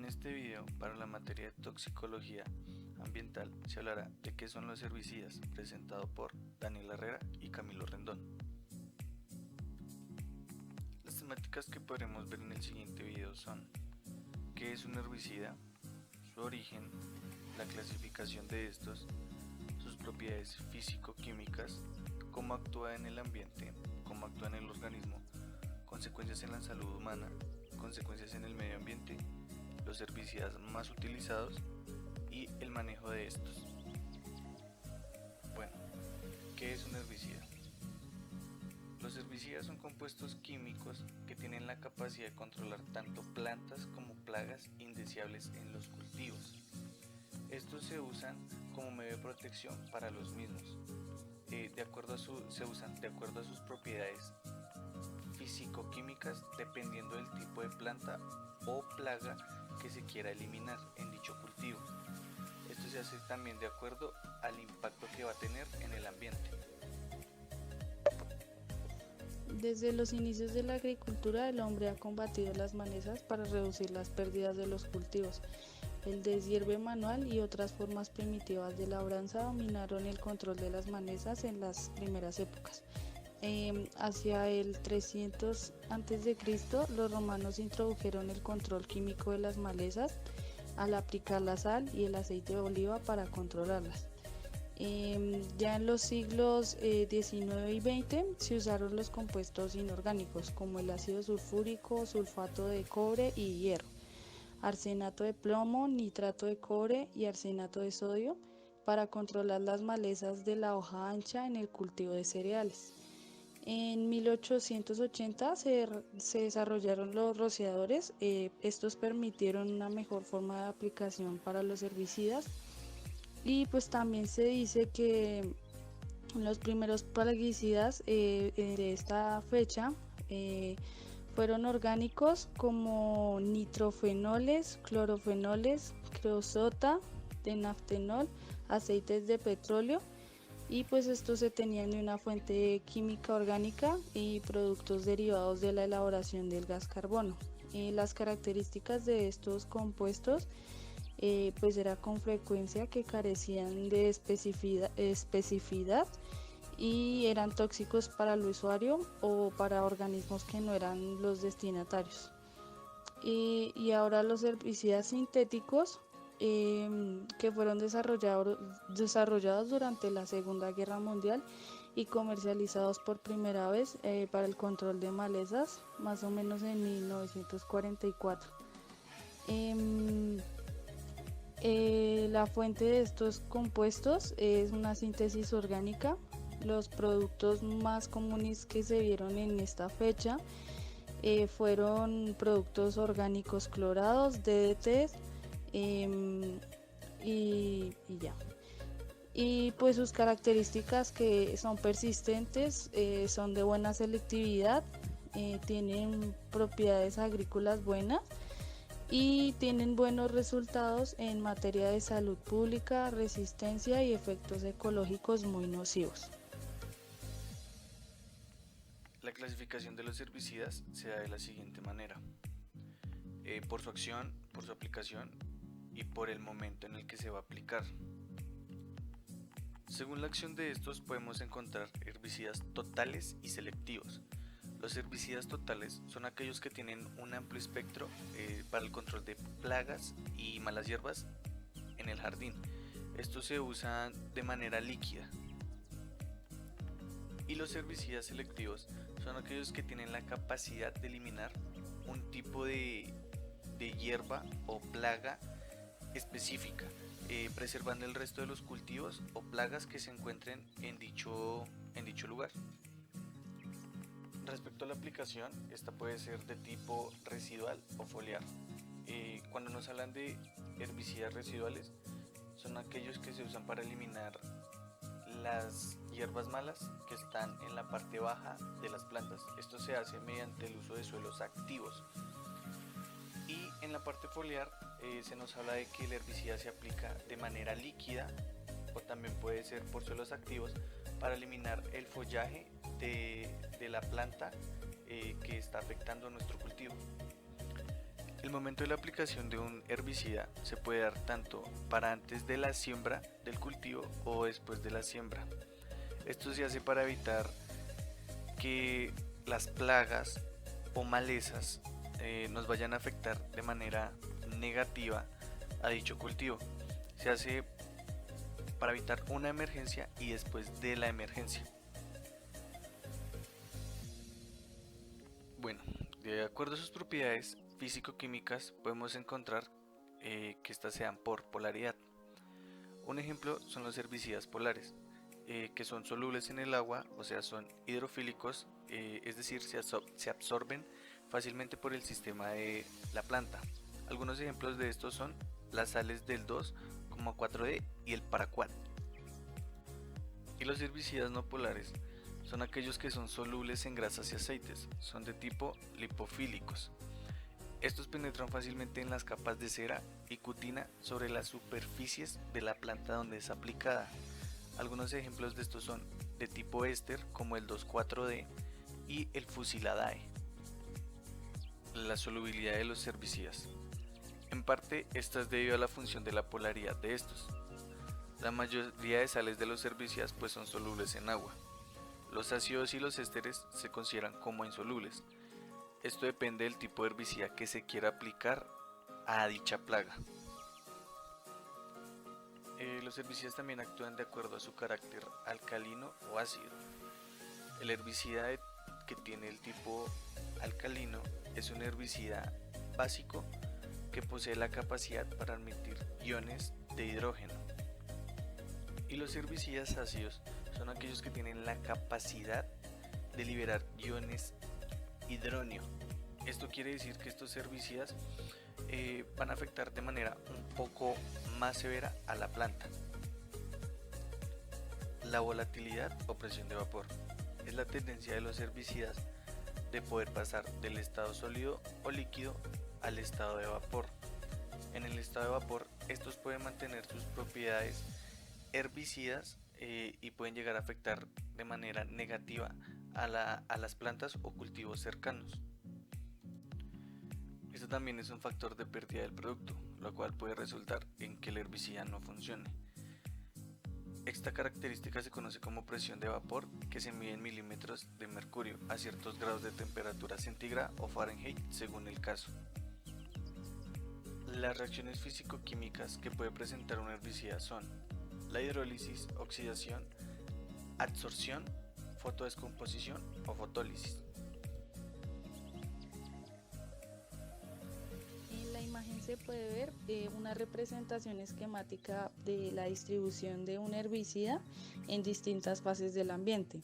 este video, para la materia de toxicología ambiental, se hablará de qué son los herbicidas, presentado por Daniel Herrera y Camilo Rendón. Las temáticas que podremos ver en el siguiente video son: qué es un herbicida, su origen, la clasificación de estos, sus propiedades físico-químicas, cómo actúa en el ambiente, cómo actúa en el organismo, consecuencias en la salud humana, consecuencias en el medio ambiente, los herbicidas más utilizados y el manejo de estos. Bueno, ¿qué es un herbicida? Los herbicidas son compuestos químicos que tienen la capacidad de controlar tanto plantas como plagas indeseables en los cultivos. Estos se usan como medio de protección para los mismos. Se usan de acuerdo a sus propiedades físico-químicas, dependiendo del tipo de planta o plaga que se quiera eliminar en dicho cultivo. Esto se hace también de acuerdo al impacto que va a tener en el ambiente. Desde los inicios de la agricultura, el hombre ha combatido las malezas para reducir las pérdidas de los cultivos. El deshierve manual y otras formas primitivas de labranza dominaron el control de las malezas en las primeras épocas. Hacia el 300 a.C., los romanos introdujeron el control químico de las malezas al aplicar la sal y el aceite de oliva para controlarlas. Ya en los siglos XIX y XX se usaron los compuestos inorgánicos como el ácido sulfúrico, sulfato de cobre y hierro, arsenato de plomo, nitrato de cobre y arsenato de sodio para controlar las malezas de la hoja ancha en el cultivo de cereales. En 1880 se desarrollaron los rociadores. Estos permitieron una mejor forma de aplicación para los herbicidas, y pues también se dice que los primeros plaguicidas de esta fecha fueron orgánicos como nitrofenoles, clorofenoles, creosota, tenaftenol, aceites de petróleo, y pues estos se tenían de una fuente química orgánica y productos derivados de la elaboración del gas carbono. Las características de estos compuestos pues era con frecuencia que carecían de especificidad y eran tóxicos para el usuario o para organismos que no eran los destinatarios. Y ahora los herbicidas sintéticos que fueron desarrollados durante la Segunda Guerra Mundial y comercializados por primera vez para el control de malezas, más o menos en 1944. La fuente de estos compuestos es una síntesis orgánica. Los productos más comunes que se vieron en esta fecha fueron productos orgánicos clorados, DDTs, y ya. Y pues sus características, que son persistentes, son de buena selectividad, tienen propiedades agrícolas buenas y tienen buenos resultados en materia de salud pública, resistencia y efectos ecológicos muy nocivos. La clasificación de los herbicidas se da de la siguiente manera: por su acción, por su aplicación y por el momento en el que se va a aplicar. Según la acción de estos podemos encontrar herbicidas totales y selectivos. Los herbicidas totales son aquellos que tienen un amplio espectro para el control de plagas y malas hierbas en el jardín. Estos se usan de manera líquida. Y los herbicidas selectivos son aquellos que tienen la capacidad de eliminar un tipo de hierba o plaga específica, preservando el resto de los cultivos o plagas que se encuentren en dicho lugar. Respecto a la aplicación, esta puede ser de tipo residual o foliar. Cuando nos hablan de herbicidas residuales, son aquellos que se usan para eliminar las hierbas malas que están en la parte baja de las plantas. Esto se hace mediante el uso de suelos activos. Y en la parte foliar se nos habla de que el herbicida se aplica de manera líquida, o también puede ser por suelos activos, para eliminar el follaje de la planta que está afectando nuestro cultivo. El momento de la aplicación de un herbicida se puede dar tanto para antes de la siembra del cultivo o después de la siembra. Esto se hace para evitar que las plagas o malezas nos vayan a afectar de manera negativa a dicho cultivo. Se hace para evitar una emergencia y después de la emergencia. Bueno, de acuerdo a sus propiedades físico-químicas podemos encontrar que estas se dan por polaridad. Un ejemplo son los herbicidas polares, que son solubles en el agua, o sea, son hidrofílicos, es decir, se absorben fácilmente por el sistema de la planta. Algunos ejemplos de estos son las sales del 2,4-D y el paraquat. Y los herbicidas no polares son aquellos que son solubles en grasas y aceites, son de tipo lipofílicos. Estos penetran fácilmente en las capas de cera y cutina sobre las superficies de la planta donde es aplicada. Algunos ejemplos de estos son de tipo éster como el 2,4-D y el fusiladae. La solubilidad de los herbicidas. En parte, esta es debido a la función de la polaridad de estos. La mayoría de sales de los herbicidas pues son solubles en agua. Los ácidos y los ésteres se consideran como insolubles. Esto depende del tipo de herbicida que se quiera aplicar a dicha plaga. Los herbicidas también actúan de acuerdo a su carácter alcalino o ácido. El herbicida que tiene el tipo alcalino es un herbicida básico que posee la capacidad para emitir iones de hidrógeno. Y los herbicidas ácidos son aquellos que tienen la capacidad de liberar iones hidróneo. Esto quiere decir que estos herbicidas van a afectar de manera un poco más severa a la planta. La volatilidad o presión de vapor es la tendencia de los herbicidas de poder pasar del estado sólido o líquido al estado de vapor. En el estado de vapor, estos pueden mantener sus propiedades herbicidas y pueden llegar a afectar de manera negativa a las plantas o cultivos cercanos. Esto también es un factor de pérdida del producto, lo cual puede resultar en que el herbicida no funcione. Esta característica se conoce como presión de vapor, que se mide en milímetros de mercurio a ciertos grados de temperatura centígrada o Fahrenheit según el caso. Las reacciones físico-químicas que puede presentar un herbicida son la hidrólisis, oxidación, adsorción, fotodescomposición o fotólisis. En la imagen se puede ver una representación esquemática de la distribución de un herbicida en distintas fases del ambiente.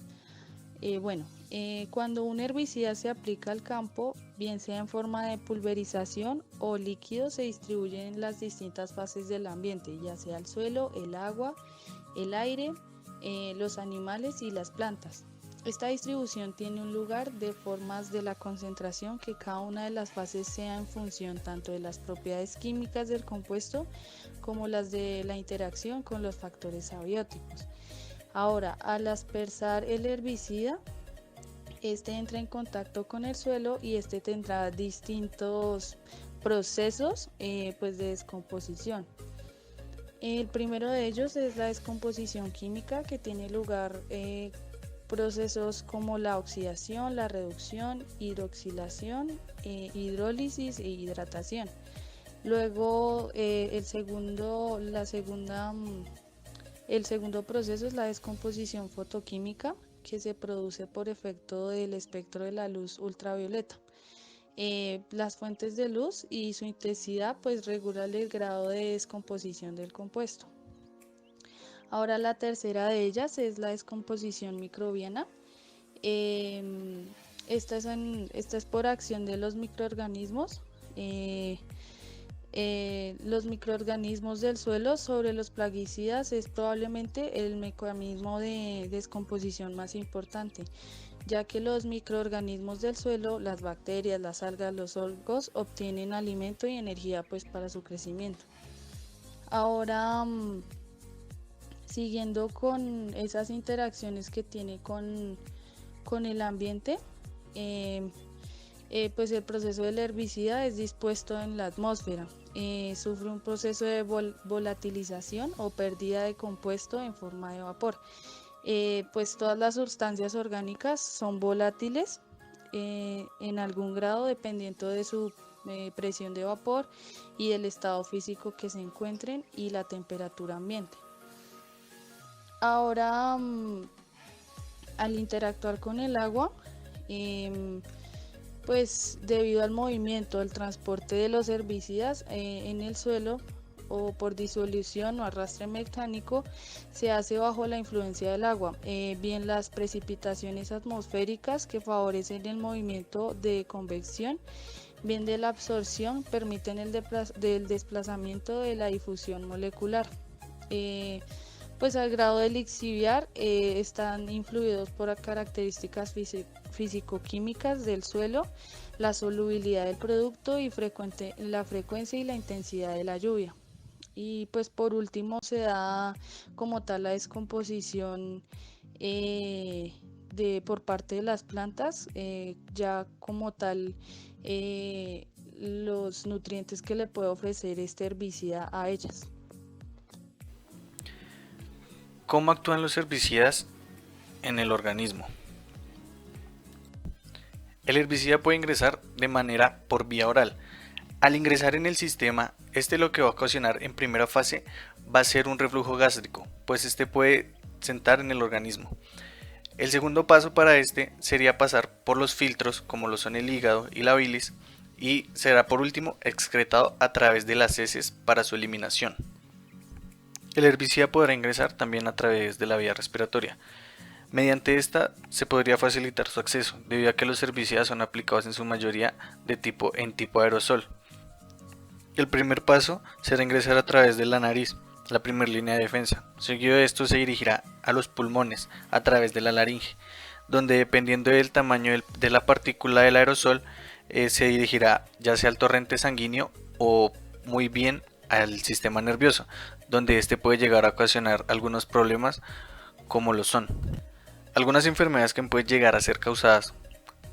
Cuando un herbicida se aplica al campo, bien sea en forma de pulverización o líquido, se distribuye en las distintas fases del ambiente, ya sea el suelo, el agua, el aire, los animales y las plantas. Esta distribución tiene un lugar de formas de la concentración que cada una de las fases sea en función tanto de las propiedades químicas del compuesto como las de la interacción con los factores abióticos. Ahora, al aspersar el herbicida, este entra en contacto con el suelo y este tendrá distintos procesos de descomposición. El primero de ellos es la descomposición química, que tiene lugar procesos como la oxidación, la reducción, hidroxilación, hidrólisis e hidratación. Luego el segundo proceso es la descomposición fotoquímica, que se produce por efecto del espectro de la luz ultravioleta. Las fuentes de luz y su intensidad regulan el grado de descomposición del compuesto. Ahora la tercera de ellas es la descomposición microbiana. Esta es por acción de los microorganismos. Los microorganismos del suelo sobre los plaguicidas es probablemente el mecanismo de descomposición más importante, ya que los microorganismos del suelo, las bacterias, las algas, los hongos, obtienen alimento y energía para su crecimiento. Ahora, siguiendo con esas interacciones que tiene con el ambiente, Pues el proceso del herbicida es dispuesto en la atmósfera. Sufre un proceso de volatilización o pérdida de compuesto en forma de vapor. Pues todas las sustancias orgánicas son volátiles en algún grado dependiendo de su presión de vapor y del estado físico que se encuentren y la temperatura ambiente. Ahora, al interactuar con el agua, pues debido al movimiento, el transporte de los herbicidas en el suelo o por disolución o arrastre mecánico, se hace bajo la influencia del agua, bien las precipitaciones atmosféricas que favorecen el movimiento de convección, bien de la absorción, permiten el del desplazamiento de la difusión molecular. Pues al grado de lixiviar están influidos por características físico-químicas del suelo, la solubilidad del producto y la frecuencia y la intensidad de la lluvia. Y pues por último se da como tal la descomposición por parte de las plantas, ya como tal los nutrientes que le puede ofrecer este herbicida a ellas. ¿Cómo actúan los herbicidas en el organismo? El herbicida puede ingresar de manera por vía oral. Al ingresar en el sistema, lo que va a ocasionar en primera fase va a ser un reflujo gástrico, pues puede sentar en el organismo. El segundo paso para sería pasar por los filtros, como lo son el hígado y la bilis, y será por último excretado a través de las heces para su eliminación. El herbicida podrá ingresar también a través de la vía respiratoria. Mediante esta se podría facilitar su acceso, debido a que los herbicidas son aplicados en su mayoría en tipo aerosol. El primer paso será ingresar a través de la nariz, la primera línea de defensa. Seguido de esto se dirigirá a los pulmones a través de la laringe, donde dependiendo del tamaño de la partícula del aerosol, se dirigirá ya sea al torrente sanguíneo o muy bien al sistema nervioso, donde puede llegar a ocasionar algunos problemas como lo son algunas enfermedades que pueden llegar a ser causadas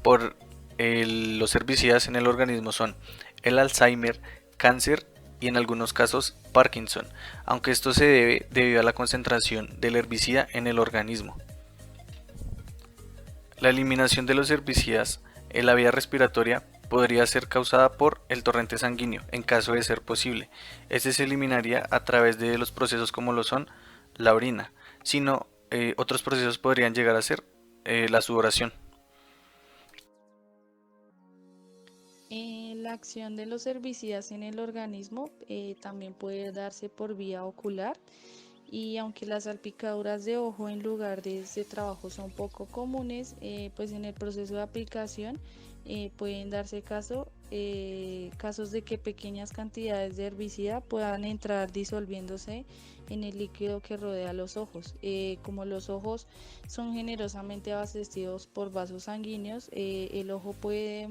por los herbicidas en el organismo son el Alzheimer, cáncer y en algunos casos Parkinson, aunque esto se debe debido a la concentración del herbicida en el organismo. La eliminación de los herbicidas en la vía respiratoria podría ser causada por el torrente sanguíneo, en caso de ser posible. Se eliminaría a través de los procesos como lo son la orina, sino otros procesos podrían llegar a ser la sudoración. La acción de los herbicidas en el organismo también puede darse por vía ocular, y aunque las salpicaduras de ojo en lugar de este trabajo son poco comunes, pues en el proceso de aplicación pueden darse casos de que pequeñas cantidades de herbicida puedan entrar disolviéndose en el líquido que rodea los ojos. Como los ojos son generosamente abastecidos por vasos sanguíneos, el ojo puede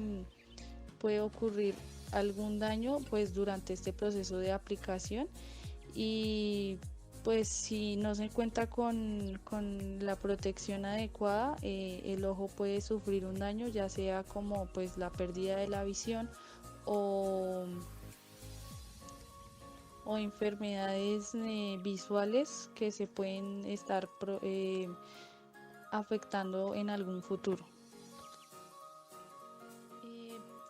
ocurrir algún daño pues durante este proceso de aplicación, y pues si no se cuenta con la protección adecuada, el ojo puede sufrir un daño, ya sea como pues la pérdida de la visión o enfermedades visuales que se pueden estar afectando en algún futuro.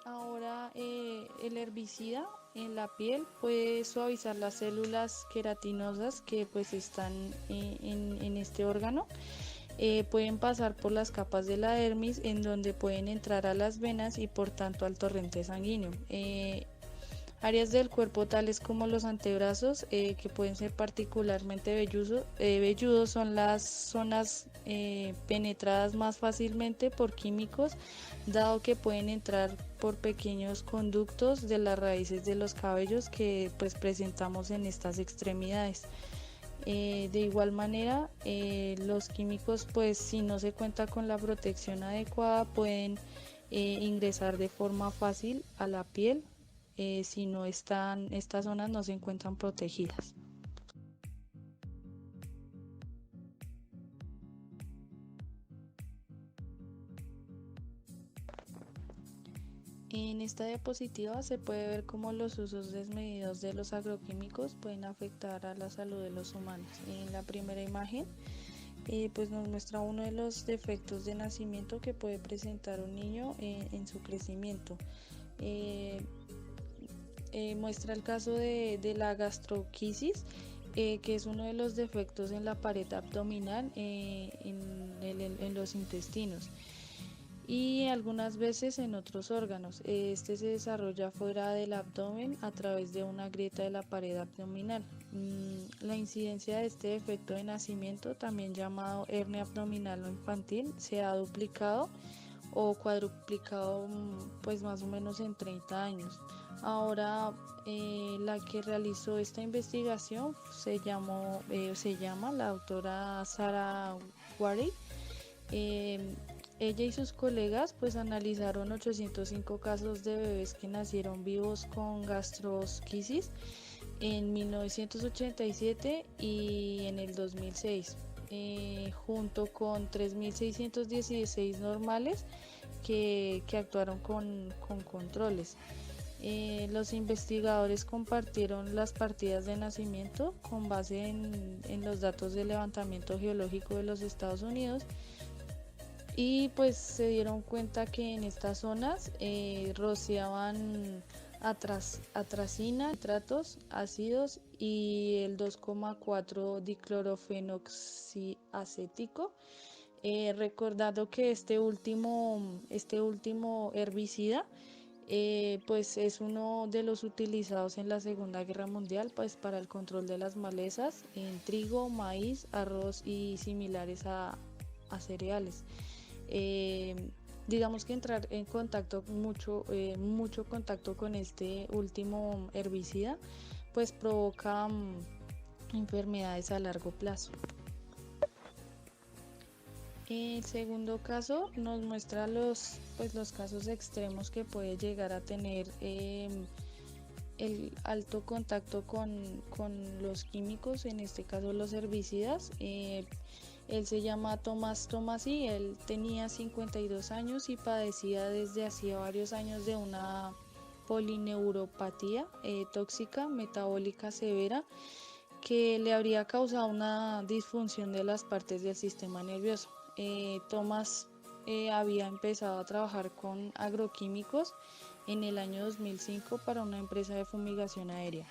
Ahora el herbicida en la piel puede suavizar las células queratinosas que pues están en este órgano. Pueden pasar por las capas de la dermis, en donde pueden entrar a las venas y por tanto al torrente sanguíneo. Áreas del cuerpo tales como los antebrazos, que pueden ser particularmente velludos, son las zonas penetradas más fácilmente por químicos, dado que pueden entrar por pequeños conductos de las raíces de los cabellos que pues presentamos en estas extremidades. De igual manera, los químicos, pues si no se cuenta con la protección adecuada, pueden ingresar de forma fácil a la piel si no están, estas zonas no se encuentran protegidas. En esta diapositiva se puede ver cómo los usos desmedidos de los agroquímicos pueden afectar a la salud de los humanos. En la primera imagen pues nos muestra uno de los defectos de nacimiento que puede presentar un niño en su crecimiento. Muestra el caso de la gastroquisis, que es uno de los defectos en la pared abdominal en los intestinos y algunas veces en otros órganos. Este se desarrolla fuera del abdomen a través de una grieta de la pared abdominal. La incidencia de este defecto de nacimiento, también llamado hernia abdominal o infantil, se ha duplicado o cuadruplicado pues más o menos en 30 años. Ahora la que realizó esta investigación se llama la doctora Sarah Warey. Ella y sus colegas pues analizaron 805 casos de bebés que nacieron vivos con gastrosquisis en 1987 y en el 2006, junto con 3.616 normales que actuaron con controles. Los investigadores compartieron las partidas de nacimiento con base en los datos del levantamiento geológico de los Estados Unidos y pues se dieron cuenta que en estas zonas rociaban atracina, nitratos, ácidos y el 2,4 diclorofenoxiacético. Recordando que este último herbicida pues es uno de los utilizados en la Segunda Guerra Mundial pues para el control de las malezas en trigo, maíz, arroz y similares a cereales. Digamos que entrar en contacto mucho contacto con este último herbicida pues provoca enfermedades a largo plazo. El segundo caso nos muestra los casos extremos que puede llegar a tener el alto contacto con los químicos, en este caso los herbicidas. Él se llama Tomás Tomasi, él tenía 52 años y padecía desde hacía varios años de una polineuropatía tóxica metabólica severa que le habría causado una disfunción de las partes del sistema nervioso. Tomás había empezado a trabajar con agroquímicos en el año 2005 para una empresa de fumigación aérea.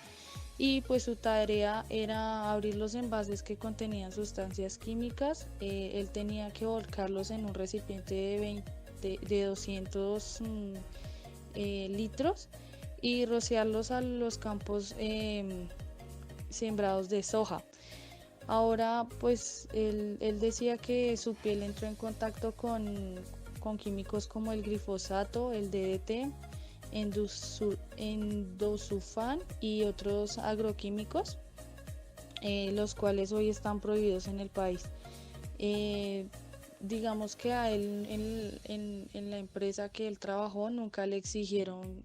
Y pues su tarea era abrir los envases que contenían sustancias químicas. Él tenía que volcarlos en un recipiente de 200 litros y rociarlos a los campos sembrados de soja. Ahora pues él decía que su piel entró en contacto con químicos como el glifosato, el DDT, endosufán y otros agroquímicos, los cuales hoy están prohibidos en el país. Digamos que a él en la empresa que él trabajó nunca le exigieron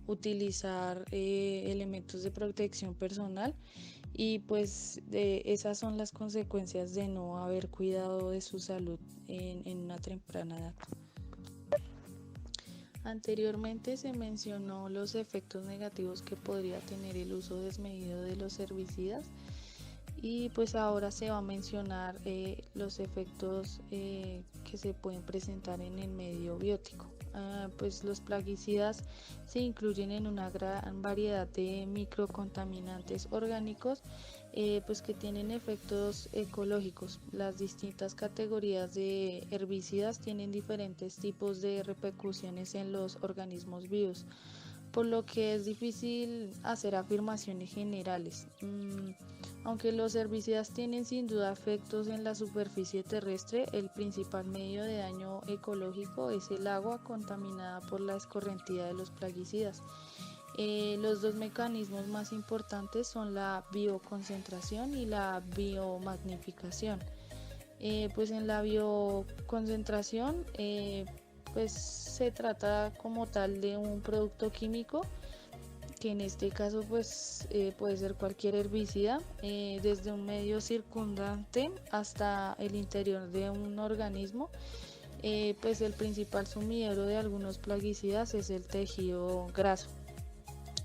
utilizar elementos de protección personal y pues esas son las consecuencias de no haber cuidado de su salud en una temprana edad. Anteriormente se mencionó los efectos negativos que podría tener el uso desmedido de los herbicidas y pues ahora se va a mencionar los efectos que se pueden presentar en el medio biótico. Pues los plaguicidas se incluyen en una gran variedad de microcontaminantes orgánicos pues que tienen efectos ecológicos. Las distintas categorías de herbicidas tienen diferentes tipos de repercusiones en los organismos vivos, por lo que es difícil hacer afirmaciones generales. Aunque los herbicidas tienen sin duda efectos en la superficie terrestre, el principal medio de daño ecológico es el agua contaminada por la escorrentía de los plaguicidas. Los dos mecanismos más importantes son la bioconcentración y la biomagnificación. Pues en la bioconcentración pues se trata como tal de un producto químico que en este caso pues puede ser cualquier herbicida desde un medio circundante hasta el interior de un organismo. Pues el principal sumidero de algunos plaguicidas es el tejido graso.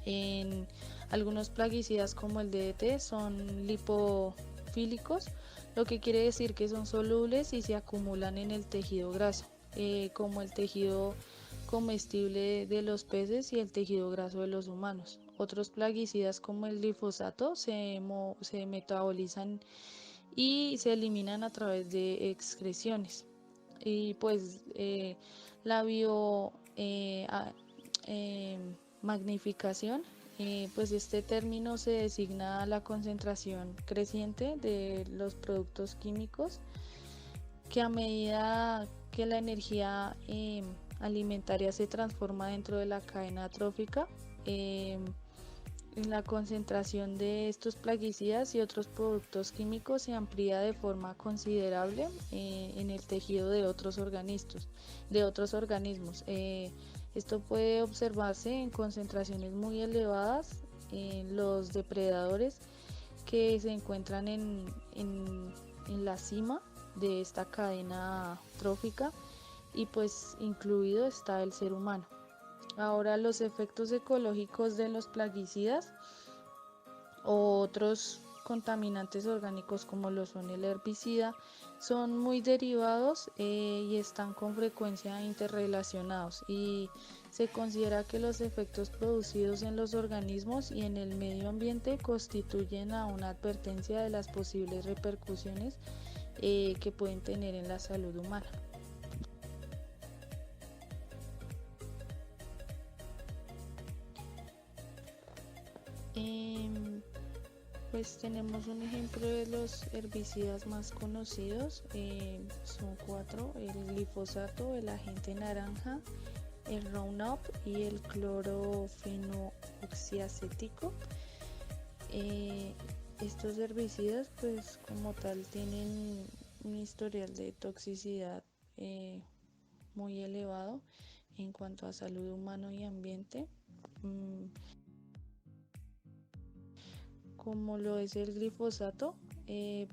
En algunos plaguicidas como el DDT son lipofílicos, lo que quiere decir que son solubles y se acumulan en el tejido graso, como el tejido comestible de los peces y el tejido graso de los humanos. Otros plaguicidas como el glifosato se metabolizan y se eliminan a través de excreciones. Y pues la bio eh, magnificación, pues este término se designa a la concentración creciente de los productos químicos que a medida que la energía alimentaria se transforma dentro de la cadena trófica, la concentración de estos plaguicidas y otros productos químicos se amplía de forma considerable en el tejido de otros organismos. Esto puede observarse en concentraciones muy elevadas en los depredadores que se encuentran en la cima de esta cadena trófica, y pues incluido está el ser humano. Ahora, los efectos ecológicos de los plaguicidas o otros contaminantes orgánicos como lo son el herbicida son muy derivados y están con frecuencia interrelacionados, y se considera que los efectos producidos en los organismos y en el medio ambiente constituyen a una advertencia de las posibles repercusiones que pueden tener en la salud humana. Pues tenemos un ejemplo de los herbicidas más conocidos, son 4: el glifosato, el agente naranja, el Roundup y el clorofenoxiacético. Estos herbicidas pues como tal tienen un historial de toxicidad muy elevado en cuanto a salud humana y ambiente. Como lo es el glifosato,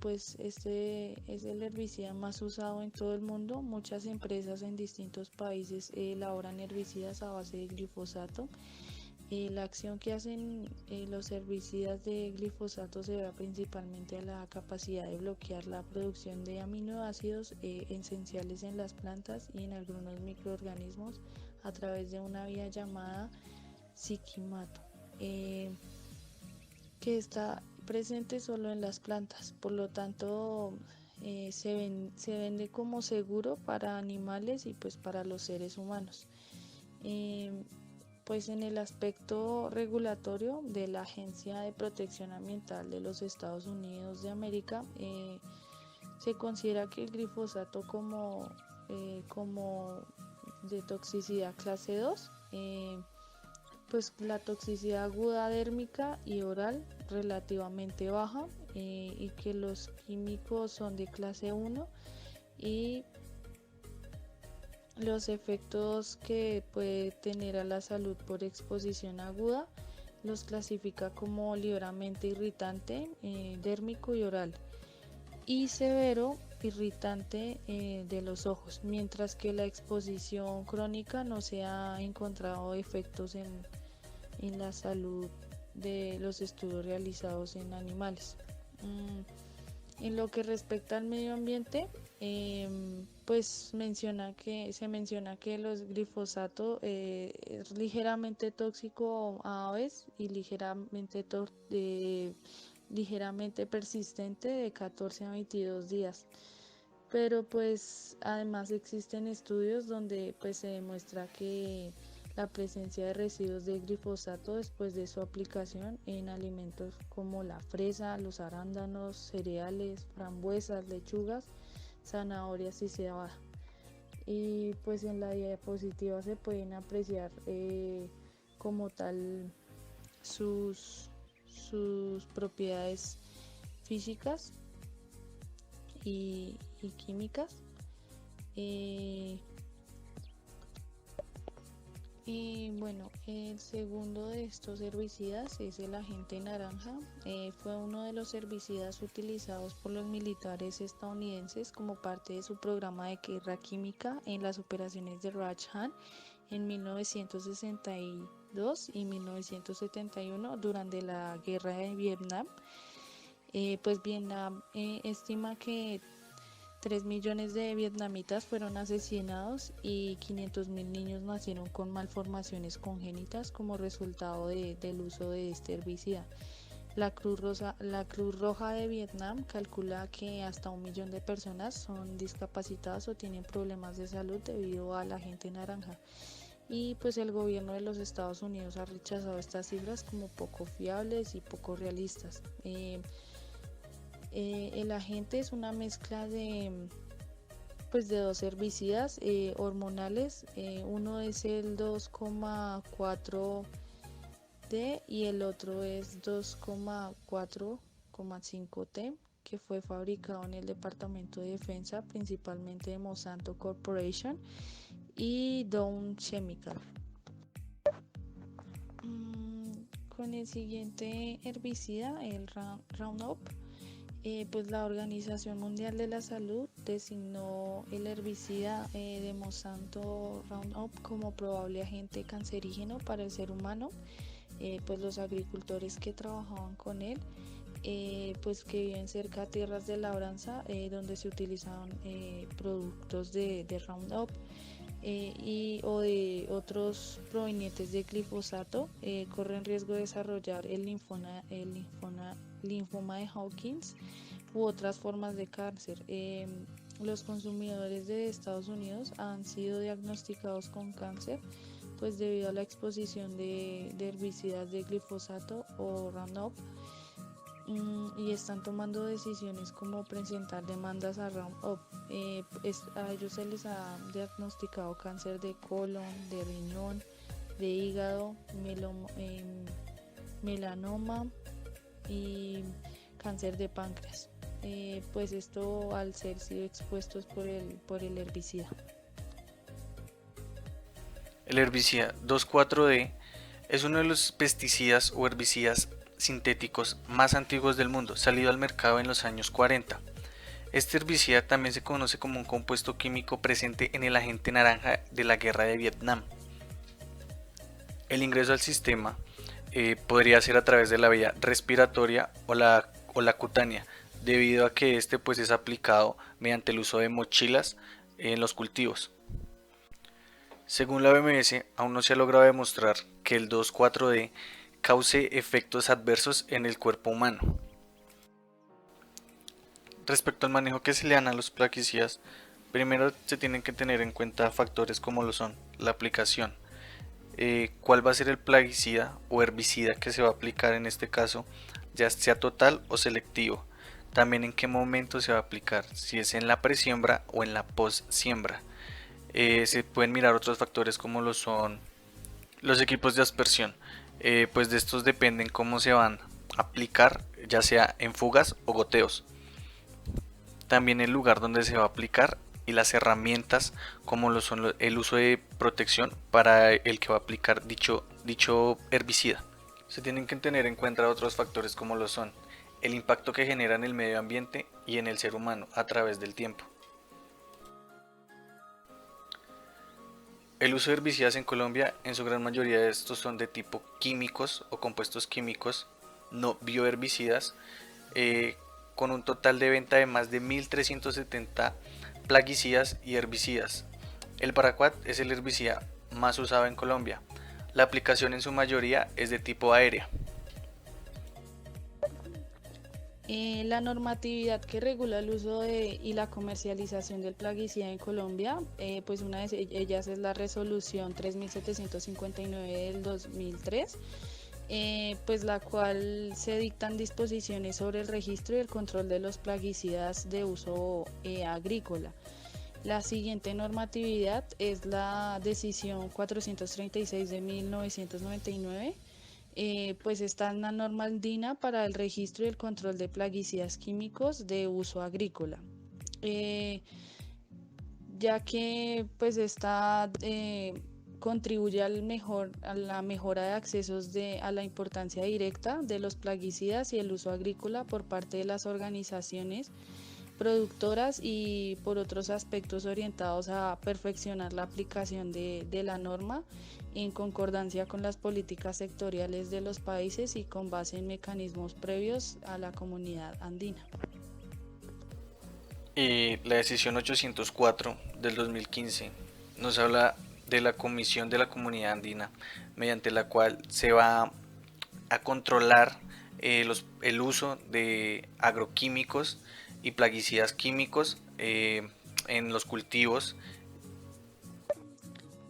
pues este es el herbicida más usado en todo el mundo. Muchas empresas en distintos países elaboran herbicidas a base de glifosato. La acción que hacen los herbicidas de glifosato se da principalmente a la capacidad de bloquear la producción de aminoácidos esenciales en las plantas y en algunos microorganismos a través de una vía llamada psiquimato, que está presente solo en las plantas. Por lo tanto, se vende como seguro para animales y pues para los seres humanos. Pues en el aspecto regulatorio de la Agencia de Protección Ambiental de los Estados Unidos de América, se considera que el glifosato como de toxicidad clase 2, pues la toxicidad aguda dérmica y oral relativamente baja, y que los químicos son de clase 1, y los efectos que puede tener a la salud por exposición aguda los clasifica como ligeramente irritante dérmico y oral, y severo irritante de los ojos, mientras que la exposición crónica no se ha encontrado efectos en la salud de los estudios realizados en animales. En lo que respecta al medio ambiente, pues se menciona que el glifosato es ligeramente tóxico a aves y ligeramente persistente de 14 a 22 días. Pero pues además existen estudios donde pues se demuestra que la presencia de residuos de glifosato después de su aplicación en alimentos como la fresa, los arándanos, cereales, frambuesas, lechugas, zanahorias y cebada. Y pues en la diapositiva se pueden apreciar como tal sus propiedades físicas y químicas. Y bueno, el segundo de estos herbicidas es el agente naranja. Fue uno de los herbicidas utilizados por los militares estadounidenses como parte de su programa de guerra química en las operaciones de Raj-Han en 1962 y 1971 durante la guerra de Vietnam. Pues Vietnam estima que 3 millones de vietnamitas fueron asesinados y 500.000 niños nacieron con malformaciones congénitas como resultado del uso de este herbicida. La Cruz Roja de Vietnam calcula que hasta 1 millón de personas son discapacitadas o tienen problemas de salud debido al agente naranja. Y pues el gobierno de los Estados Unidos ha rechazado estas cifras como poco fiables y poco realistas. El agente es una mezcla de dos herbicidas hormonales. Uno es el 2,4D y el otro es 2,4,5T, que fue fabricado en el Departamento de Defensa, principalmente de Monsanto Corporation y Dow Chemical. Con el siguiente herbicida, el Roundup, pues la Organización Mundial de la Salud designó el herbicida de Monsanto Roundup como probable agente cancerígeno para el ser humano. Pues los agricultores que trabajaban con él, pues que viven cerca de tierras de labranza donde se utilizaban productos de Roundup o de otros provenientes de glifosato, corren riesgo de desarrollar el linfoma de Hawkins u otras formas de cáncer. Los consumidores de Estados Unidos han sido diagnosticados con cáncer pues debido a la exposición de herbicidas de glifosato o Roundup, y están tomando decisiones como presentar demandas a Roundup. A ellos se les ha diagnosticado cáncer de colon, de riñón, de hígado, melanoma y cáncer de páncreas. Pues esto al ser sido expuestos por el herbicida. El herbicida 2,4-D es uno de los pesticidas o herbicidas sintéticos más antiguos del mundo, salido al mercado en los años 40. Este herbicida también se conoce como un compuesto químico presente en el agente naranja de la guerra de Vietnam. El ingreso al sistema podría ser a través de la vía respiratoria o la cutánea, debido a que este pues es aplicado mediante el uso de mochilas en los cultivos. Según la OMS, aún no se ha logrado demostrar que el 2,4-D cause efectos adversos en el cuerpo humano. Respecto al manejo que se le dan a los plaguicidas, primero se tienen que tener en cuenta factores como lo son la aplicación, cuál va a ser el plaguicida o herbicida que se va a aplicar en este caso, ya sea total o selectivo, también en qué momento se va a aplicar, si es en la presiembra o en la post-siembra. Se pueden mirar otros factores como lo son los equipos de aspersión, pues de estos dependen cómo se van a aplicar, ya sea en fugas o goteos. También el lugar donde se va a aplicar y las herramientas como lo son el uso de protección para el que va a aplicar dicho herbicida. Se tienen que tener en cuenta otros factores como lo son el impacto que genera en el medio ambiente y en el ser humano a través del tiempo. El uso de herbicidas en Colombia, en su gran mayoría de estos son de tipo químicos o compuestos químicos no bioherbicidas, con un total de venta de más de 1.370 plaguicidas y herbicidas. El paraquat es el herbicida más usado en Colombia. La aplicación en su mayoría es de tipo aérea. La normatividad que regula el uso y la comercialización del plaguicida en Colombia, pues una de ellas es la resolución 3759 del 2003, pues la cual se dictan disposiciones sobre el registro y el control de los plaguicidas de uso agrícola. La siguiente normatividad es la decisión 436 de 1999. Pues está en la norma andina para el registro y el control de plaguicidas químicos de uso agrícola, ya que pues esta contribuye a la mejora de accesos a la importancia directa de los plaguicidas y el uso agrícola por parte de las organizaciones productoras y por otros aspectos orientados a perfeccionar la aplicación de la norma en concordancia con las políticas sectoriales de los países y con base en mecanismos previos a la comunidad andina. La decisión 804 del 2015 nos habla de la Comisión de la Comunidad Andina, mediante la cual se va a controlar el uso de agroquímicos y plaguicidas químicos en los cultivos.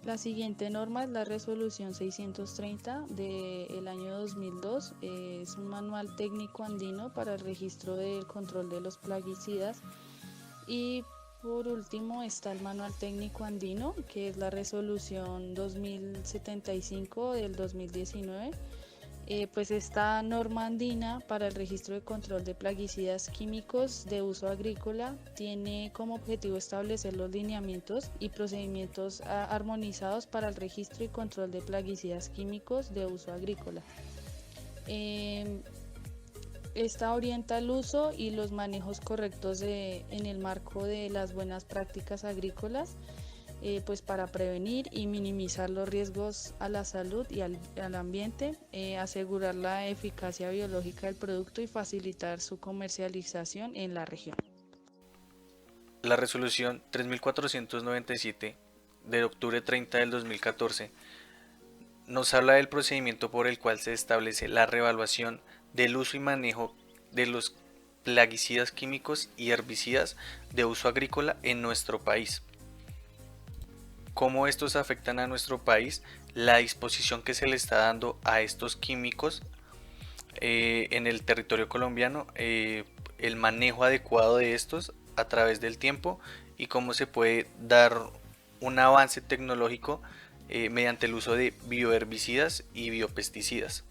La siguiente norma es la resolución 630 del año 2002. Es un manual técnico andino para el registro del control de los plaguicidas. Y por último está el manual técnico andino, que es la resolución 2075 del 2019. Pues esta norma andina para el registro de control de plaguicidas químicos de uso agrícola tiene como objetivo establecer los lineamientos y procedimientos armonizados para el registro y control de plaguicidas químicos de uso agrícola. Esta orienta el uso y los manejos correctos en el marco de las buenas prácticas agrícolas, pues para prevenir y minimizar los riesgos a la salud y al ambiente, asegurar la eficacia biológica del producto y facilitar su comercialización en la región. La resolución 3497 de octubre 30 del 2014 nos habla del procedimiento por el cual se establece la reevaluación del uso y manejo de los plaguicidas químicos y herbicidas de uso agrícola en nuestro país. Cómo estos afectan a nuestro país, la disposición que se le está dando a estos químicos en el territorio colombiano, el manejo adecuado de estos a través del tiempo y cómo se puede dar un avance tecnológico mediante el uso de bioherbicidas y biopesticidas.